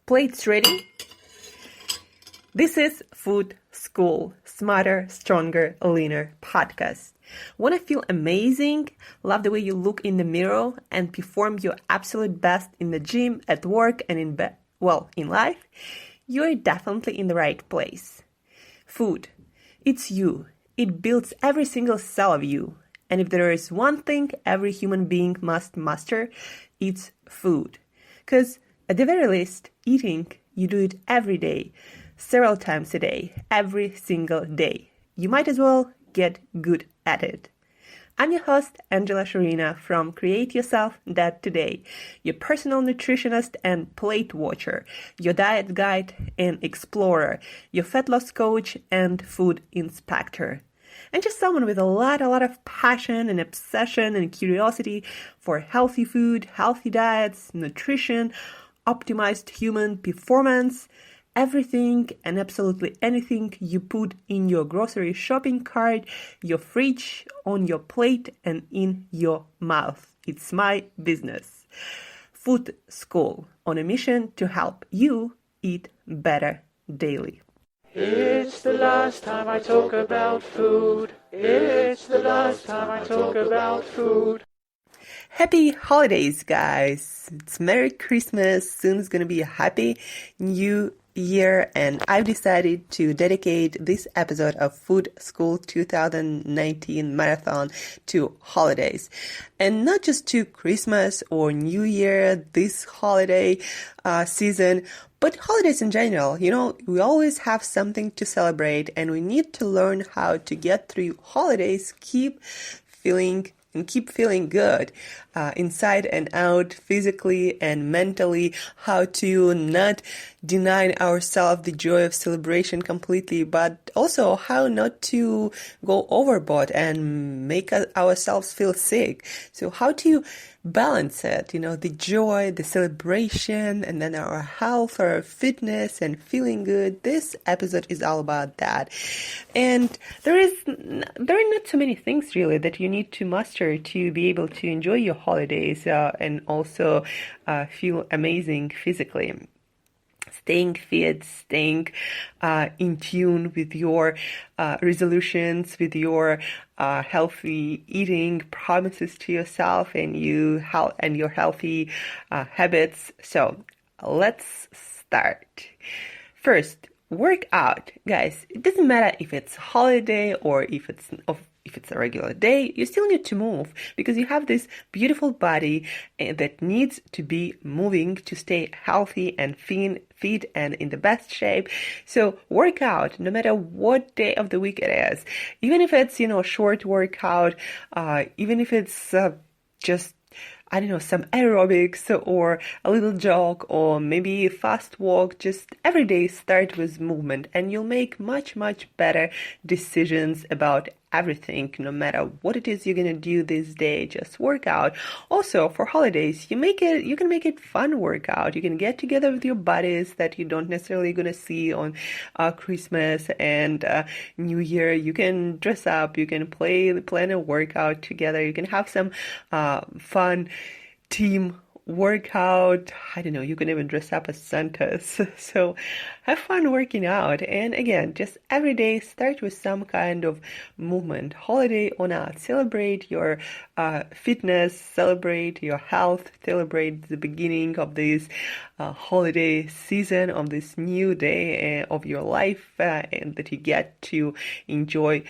Plates ready? This is Food School, Smarter, Stronger, Leaner podcast. Want to feel amazing, love the way you look in the mirror, and perform your absolute best in the gym, at work, and in life? You're definitely in the right place. Food. It's you. It builds every single cell of you. And if there is one thing every human being must master, it's food. Because at the very least, eating, you do it every day, several times a day, every single day. You might as well get good at it. I'm your host, Shurina from Create Yourself That Today, your personal nutritionist and plate watcher, your diet guide and explorer, your fat loss coach and food inspector. And just someone with a lot of passion and obsession and curiosity for healthy food, healthy diets, nutrition, optimized human performance, everything and absolutely anything you put in your grocery shopping cart, your fridge, on your plate, and in your mouth. It's my business. Food School, on a mission to help you eat better daily. It's the last time I talk about food. It's the last time I talk about food. Happy holidays, guys. It's Merry Christmas. Soon it's going to be a happy new year, and I've decided to dedicate this episode of Food School 2019 Marathon to holidays. And not just to Christmas or New Year, this holiday season, but holidays in general. You know, we always have something to celebrate, and we need to learn how to get through holidays, keep feeling good inside and out, physically and mentally, how to not deny ourselves the joy of celebration completely, but also how not to go overboard and make ourselves feel sick. So how to balance it, the joy, the celebration, and then our health, our fitness, and feeling good. This episode is all about that. And there are not so many things really that you need to master to be able to enjoy your holidays and also feel amazing physically. Staying fit, staying in tune with your resolutions, with your healthy eating promises to yourself and your healthy habits. So let's start. First, work out, guys. It doesn't matter if it's holiday or if it's a regular day, you still need to move because you have this beautiful body that needs to be moving to stay healthy and fit and in the best shape. So work out no matter what day of the week it is. Even if it's, a short workout, even if it's just some aerobics or a little jog or maybe a fast walk, just every day start with movement and you'll make much better decisions about everything, no matter what it is you're going to do this day. Just work out. Also, for holidays, you can make it fun workout. You can get together with your buddies that you don't necessarily going to see on Christmas and New Year. You can dress up. You can plan a workout together. You can have some fun team workout. You can even dress up as Santas. So have fun working out. And again, just every day start with some kind of movement, holiday or not. Celebrate your fitness, celebrate your health, celebrate the beginning of this holiday season, of this new day of your life and that you get to enjoy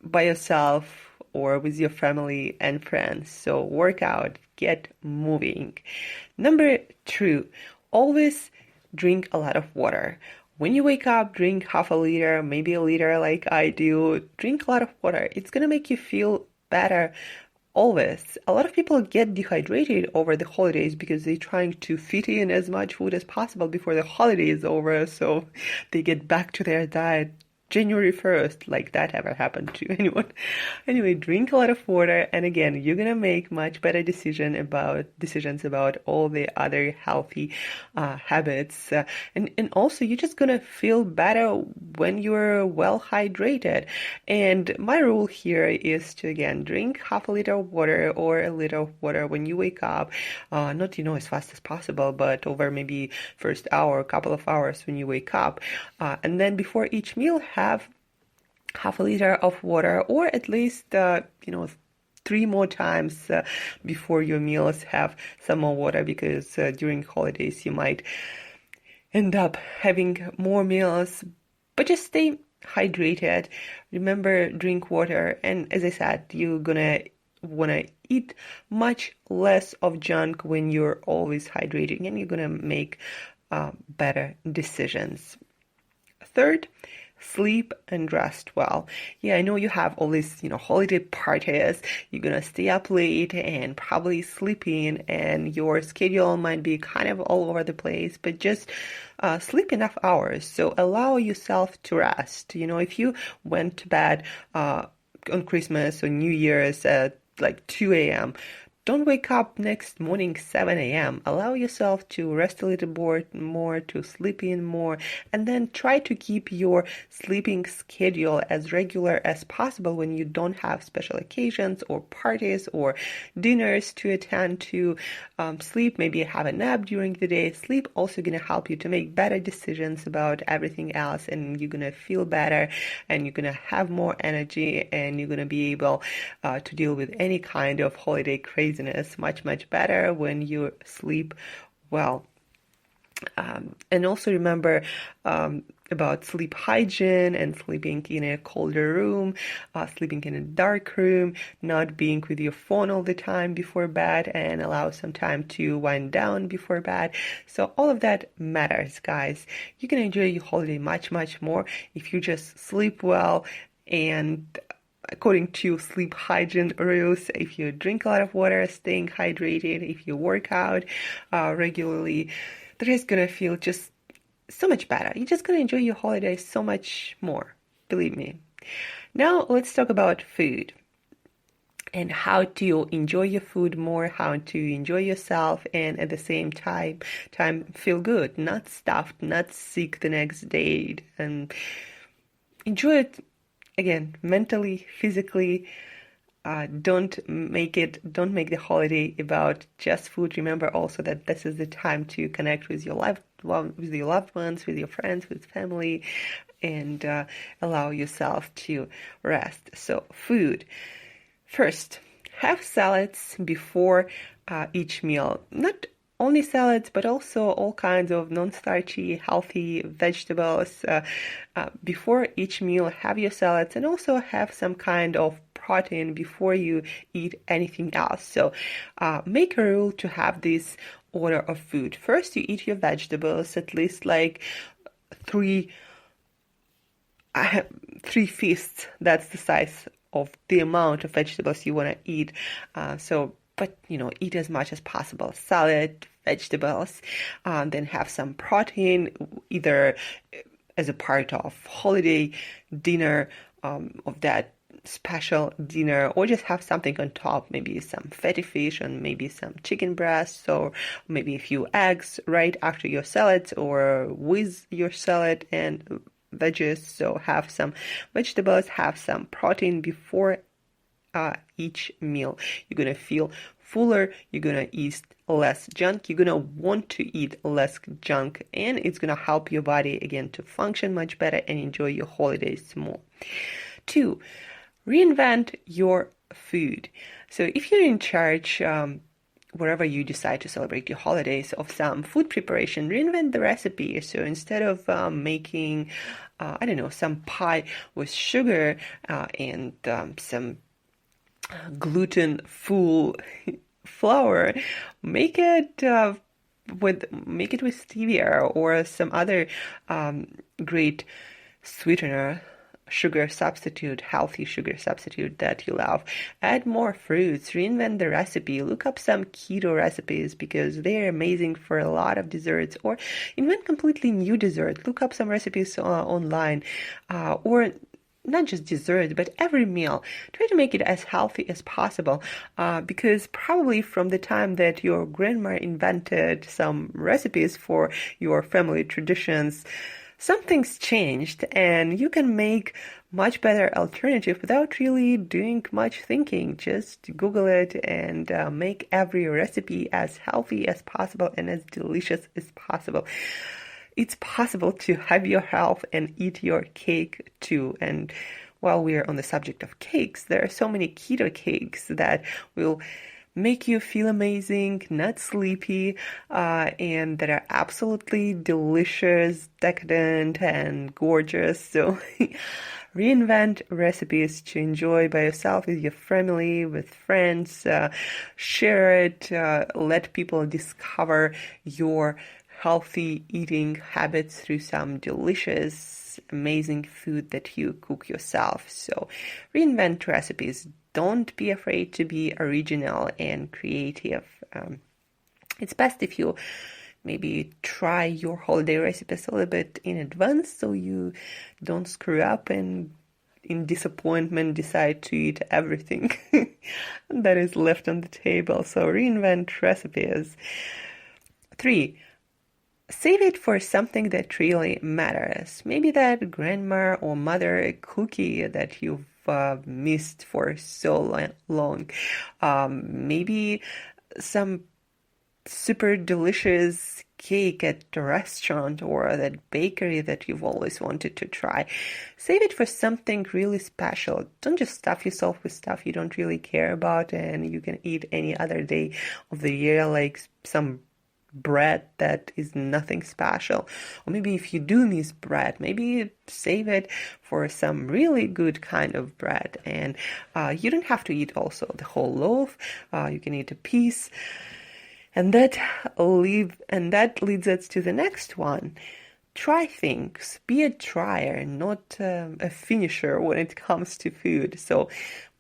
by yourself or with your family and friends. So work out, get moving. Number 2, always drink a lot of water. When you wake up, drink half a liter, maybe a liter like I do. Drink a lot of water. It's going to make you feel better always. A lot of people get dehydrated over the holidays because they're trying to fit in as much food as possible before the holiday is over, so they get back to their diet January 1st, like that ever happened to anyone. Anyway, drink a lot of water, and again, you're gonna make much better decisions about all the other healthy habits, and also you're just gonna feel better when you're well hydrated. And my rule here is to again drink half a liter of water or a liter of water when you wake up, not as fast as possible, but over maybe first hour, a couple of hours when you wake up, and then before each meal have half a liter of water, or at least 3 more times before your meals have some more water, because during holidays you might end up having more meals, but just stay hydrated. Remember, drink water, and as I said, you're gonna want to eat much less of junk when you're always hydrating, and you're gonna make better decisions. Third, sleep and rest well. Yeah, I know you have all these, holiday parties. You're gonna stay up late and probably sleeping, and your schedule might be kind of all over the place, but just sleep enough hours. So allow yourself to rest. If you went to bed on Christmas or New Year's at like 2 a.m., don't wake up next morning 7 a.m. Allow yourself to rest a little more, to sleep in more, and then try to keep your sleeping schedule as regular as possible when you don't have special occasions or parties or dinners to attend to. Sleep, maybe have a nap during the day. Sleep also going to help you to make better decisions about everything else, and you're going to feel better, and you're going to have more energy, and you're going to be able to deal with any kind of holiday craziness much better when you sleep well. And also remember about sleep hygiene and sleeping in a colder room, sleeping in a dark room, not being with your phone all the time before bed, and allow some time to wind down before bed. So all of that matters, guys. You can enjoy your holiday much more if you just sleep well, and according to sleep hygiene rules, if you drink a lot of water, staying hydrated, if you work out regularly, that is going to feel just so much better. You're just going to enjoy your holiday so much more, believe me. Now let's talk about food and how to enjoy your food more, how to enjoy yourself, and at the same time feel good, not stuffed, not sick the next day, and enjoy it. Again, mentally, physically, don't make the holiday about just food. Remember also that this is the time to connect with your loved ones, with your friends, with family, and allow yourself to rest. So, food. First, have salads before each meal. Not only salads, but also all kinds of non-starchy, healthy vegetables. Before each meal, have your salads, and also have some kind of protein before you eat anything else. So make a rule to have this order of food. First, you eat your vegetables, at least like three feasts. That's the size of the amount of vegetables you want to eat. But eat as much as possible. Salad, vegetables, then have some protein, either as a part of holiday dinner, of that special dinner, or just have something on top, maybe some fatty fish and maybe some chicken breasts, or maybe a few eggs right after your salad or with your salad and veggies. So have some vegetables, have some protein before each meal. You're going to feel fuller, you're going to eat less junk, you're going to want to eat less junk, and it's going to help your body again to function much better and enjoy your holidays more. 2, reinvent your food. So if you're in charge, wherever you decide to celebrate your holidays, of some food preparation, reinvent the recipe. So instead of making, some pie with sugar and some gluten-full flour, make it with stevia or some other great sweetener sugar substitute, healthy sugar substitute that you love. Add more fruits, reinvent the recipe, look up some keto recipes because they're amazing for a lot of desserts, or invent completely new dessert. Look up some recipes online, or not just dessert, but every meal. Try to make it as healthy as possible, because probably from the time that your grandma invented some recipes for your family traditions, something's changed, and you can make much better alternative without really doing much thinking. Just Google it and make every recipe as healthy as possible and as delicious as possible. It's possible to have your health and eat your cake too. And while we're on the subject of cakes, there are so many keto cakes that will make you feel amazing, not sleepy, and that are absolutely delicious, decadent, and gorgeous. So reinvent recipes to enjoy by yourself, with your family, with friends. Share it. Let people discover your healthy eating habits through some delicious, amazing food that you cook yourself. So reinvent recipes. Don't be afraid to be original and creative. It's best if you maybe try your holiday recipes a little bit in advance so you don't screw up and in disappointment decide to eat everything that is left on the table. So reinvent recipes. 3. Save it for something that really matters. Maybe that grandma or mother cookie that you've missed for so long. Maybe some super delicious cake at the restaurant or that bakery that you've always wanted to try. Save it for something really special. Don't just stuff yourself with stuff you don't really care about and you can eat any other day of the year, like some bread that is nothing special. Or maybe if you do miss bread, maybe save it for some really good kind of bread. And you don't have to eat also the whole loaf. You can eat a piece. And that leads us to the next one. Try things. Be a trier, not a finisher when it comes to food. So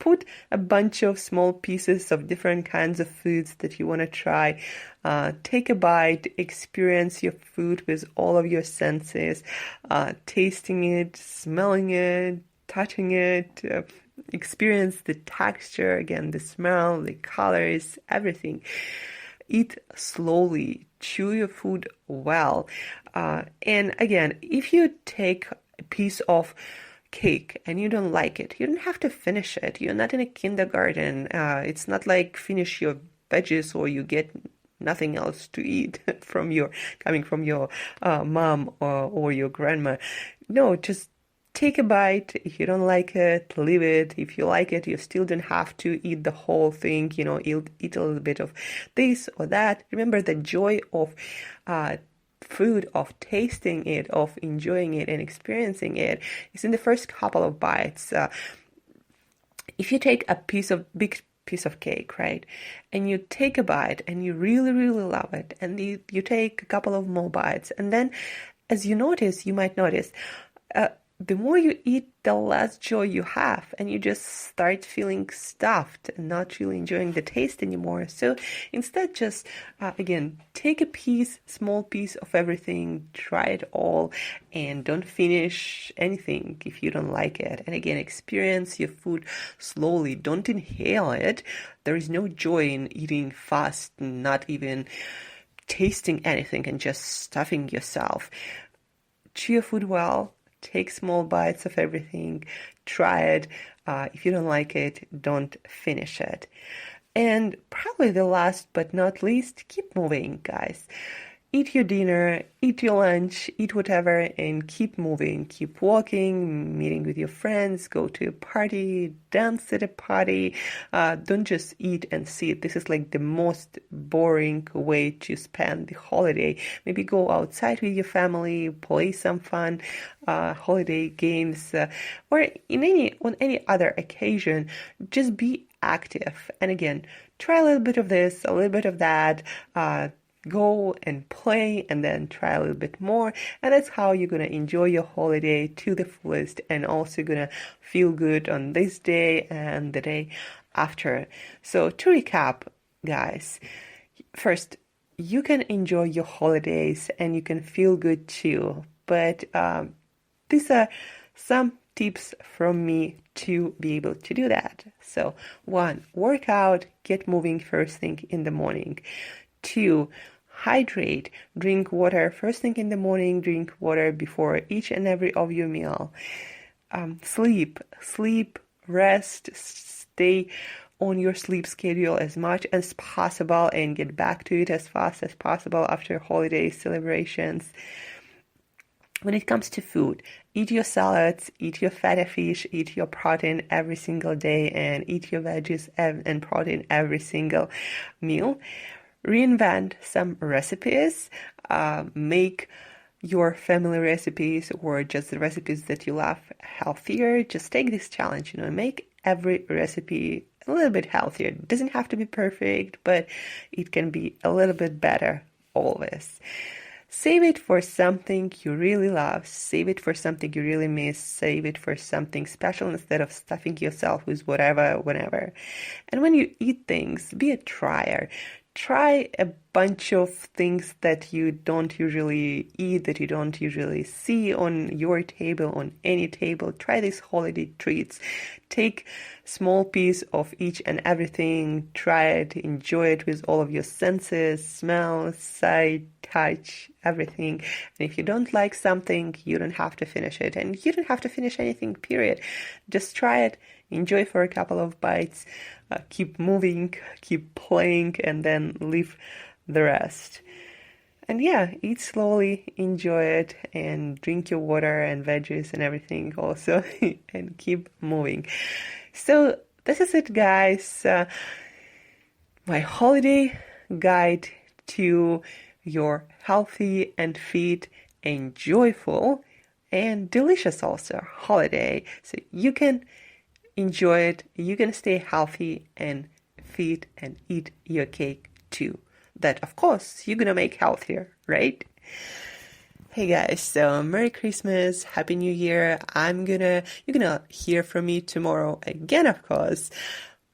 put a bunch of small pieces of different kinds of foods that you want to try. Take a bite, experience your food with all of your senses, tasting it, smelling it, touching it, experience the texture, again, the smell, the colors, everything. Eat slowly, chew your food well. And again, if you take a piece of cake and you don't like it, you don't have to finish it. You're not in a kindergarten. It's not like finish your veggies or you get nothing else to eat coming from your mom or your grandma. No, just take a bite. If you don't like it, leave it. If you like it, you still don't have to eat the whole thing, eat a little bit of this or that. Remember, the joy of food, of tasting it, of enjoying it and experiencing it is in the first couple of bites. If you take a big piece of cake, right, and you take a bite and you really, really love it, and you take a couple of more bites, and then as you might notice, the more you eat, the less joy you have, and you just start feeling stuffed and not really enjoying the taste anymore. So instead, just again, take a small piece of everything, try it all, and don't finish anything if you don't like it. And again, experience your food slowly. Don't inhale it. There is no joy in eating fast, not even tasting anything and just stuffing yourself. Chew your food well. Take small bites of everything, try it. If you don't like it, don't finish it. And probably the last but not least, keep moving, guys. Eat your dinner, eat your lunch, eat whatever, and keep moving. Keep walking, meeting with your friends, go to a party, dance at a party. Don't just eat and sit. This is like the most boring way to spend the holiday. Maybe go outside with your family, play some fun holiday games, or on any other occasion. Just be active. And again, try a little bit of this, a little bit of that. go and play and then try a little bit more. And that's how you're going to enjoy your holiday to the fullest and also going to feel good on this day and the day after. So to recap, guys, first, you can enjoy your holidays and you can feel good too. But these are some tips from me to be able to do that. So 1, work out, get moving first thing in the morning. 2, hydrate, drink water first thing in the morning, drink water before each and every of your meal. Sleep, rest, stay on your sleep schedule as much as possible and get back to it as fast as possible after holiday celebrations. When it comes to food, eat your salads, eat your fatty fish, eat your protein every single day, and eat your veggies and protein every single meal. Reinvent some recipes, make your family recipes or just the recipes that you love healthier. Just take this challenge, make every recipe a little bit healthier. It doesn't have to be perfect, but it can be a little bit better always. Save it for something you really love. Save it for something you really miss. Save it for something special instead of stuffing yourself with whatever, whenever. And when you eat things, be a trier. Try a bunch of things that you don't usually eat, that you don't usually see on your table, on any table. Try these holiday treats. Take small piece of each and everything. Try it, enjoy it with all of your senses, smell, sight, touch, everything. And if you don't like something, you don't have to finish it. And you don't have to finish anything, period. Just try it, enjoy for a couple of bites, keep moving, keep playing, and then leave the rest. And yeah, eat slowly, enjoy it, and drink your water and veggies and everything also, and keep moving. So this is it, guys. My holiday guide to your healthy and fit and joyful and delicious also holiday. So you can enjoy it, you can stay healthy and fit and eat your cake too. That, of course, you're gonna make healthier, right? Hey guys, so Merry Christmas, Happy New Year. You're gonna hear from me tomorrow again, of course.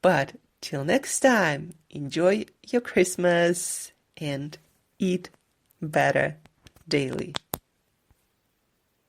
But till next time, enjoy your Christmas and eat better daily.